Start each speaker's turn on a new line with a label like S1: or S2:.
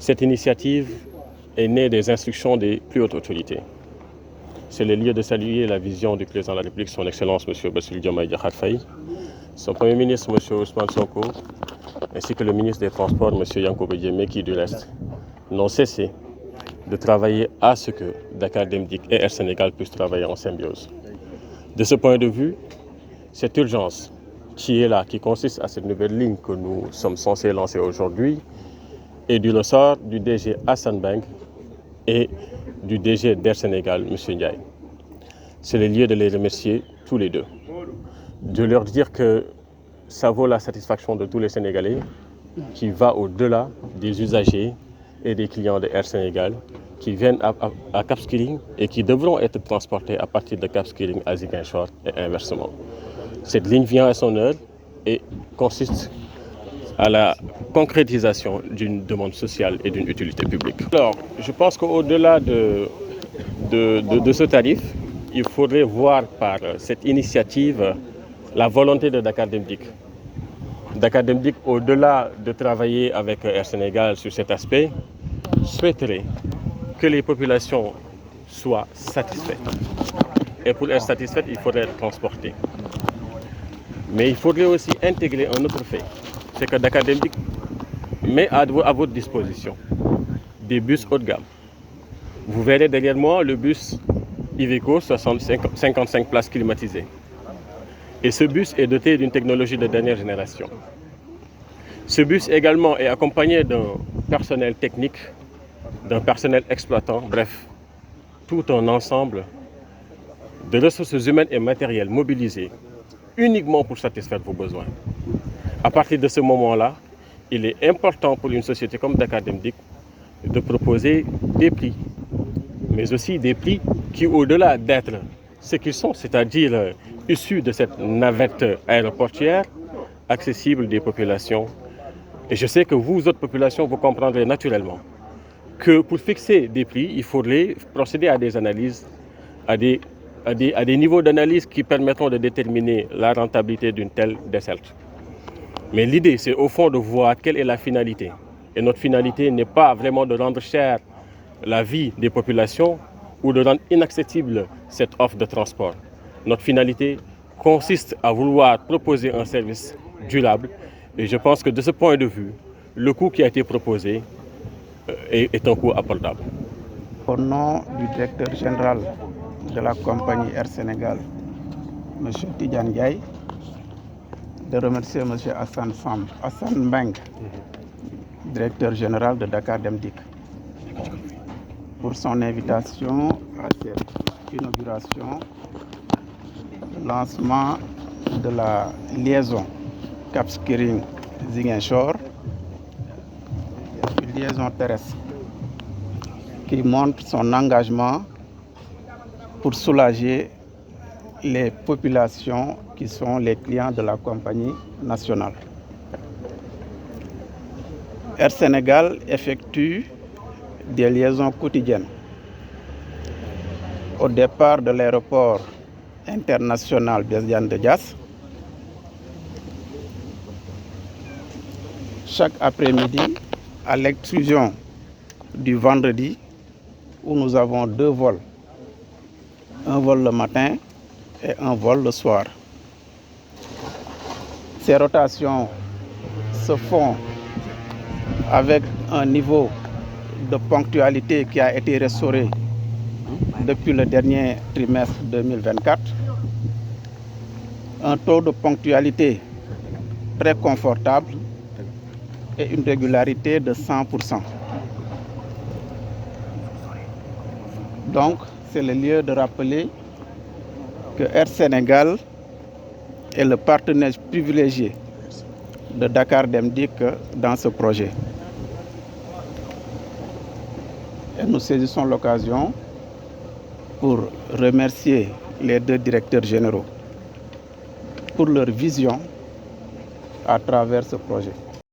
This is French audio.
S1: Cette initiative est née des instructions des plus hautes autorités. C'est le lieu de saluer la vision du président de la République, son Excellence M. Bassirou Diomaye Diakhar Faye, son Premier ministre M. Ousmane Sonko, ainsi que le ministre des Transports M. Yankhoba Diémé, qui du reste n'ont cessé de travailler à ce que Dakar Dem Dikk et Air Sénégal puissent travailler en symbiose. De ce point de vue, cette urgence qui est là, qui consiste à cette nouvelle ligne que nous sommes censés lancer aujourd'hui, est du ressort du DG Hassan Beng et du DG d'Air Sénégal, M. Ndiaye. C'est le lieu de les remercier tous les deux, de leur dire que ça vaut la satisfaction de tous les Sénégalais, qui va au-delà des usagers et des clients de Air Sénégal qui viennent à Cap Skirring et qui devront être transportés à partir de Cap Skirring à Ziguinchor et inversement. Cette ligne vient à son heure et consiste à la concrétisation d'une demande sociale et d'une utilité publique. Alors, je pense qu'au-delà de ce tarif, il faudrait voir par cette initiative la volonté de Dakar Dem Dikk. Dakar Dem Dikk, au-delà de travailler avec Air Sénégal sur cet aspect, souhaiterait que les populations soient satisfaites. Et pour être satisfaites, il faudrait être transporté. Mais il faudrait aussi intégrer un autre fait, c'est que Dakar Dem Dikk met à votre disposition des bus haut de gamme. Vous verrez derrière moi le bus Iveco 55 places climatisées. Et ce bus est doté d'une technologie de dernière génération. Ce bus également est accompagné d'un personnel technique, d'un personnel exploitant, bref, tout un ensemble de ressources humaines et matérielles mobilisées uniquement pour satisfaire vos besoins. À partir de ce moment-là, il est important pour une société comme Dakar Dem Dikk de proposer des prix, mais aussi des prix qui, au-delà d'être ce qu'ils sont, c'est-à-dire issus de cette navette aéroportuaire, accessible des populations. Et je sais que vous, autres populations, vous comprendrez naturellement que pour fixer des prix, il faudrait procéder à des analyses, à des niveaux d'analyse qui permettront de déterminer la rentabilité d'une telle desserte. Mais l'idée, c'est au fond de voir quelle est la finalité. Et notre finalité n'est pas vraiment de rendre cher la vie des populations ou de rendre inaccessible cette offre de transport. Notre finalité consiste à vouloir proposer un service durable. Et je pense que de ce point de vue, le coût qui a été proposé est un coût abordable.
S2: Au nom du directeur général de la compagnie Air Sénégal, M. Tidiane Ndiaye, de remercier M. Hassan Beng, directeur général de Dakar Dem Dikk, pour son invitation à cette inauguration, le lancement de la liaison Cap Skirring-Ziguinchor, une liaison terrestre qui montre son engagement pour soulager les populations qui sont les clients de la compagnie nationale. Air Sénégal effectue des liaisons quotidiennes au départ de l'aéroport international Blaise Diagne de Diass. Chaque après-midi, à l'exclusion du vendredi, où nous avons 2 vols, un vol le matin et un vol le soir. Ces rotations se font avec un niveau de ponctualité qui a été restauré depuis le dernier trimestre 2024. Un taux de ponctualité très confortable et une régularité de 100%. Donc, c'est le lieu de rappeler que Air Sénégal est le partenaire privilégié de Dakar Dem Dikk dans ce projet. Et nous saisissons l'occasion pour remercier les 2 directeurs généraux pour leur vision à travers ce projet.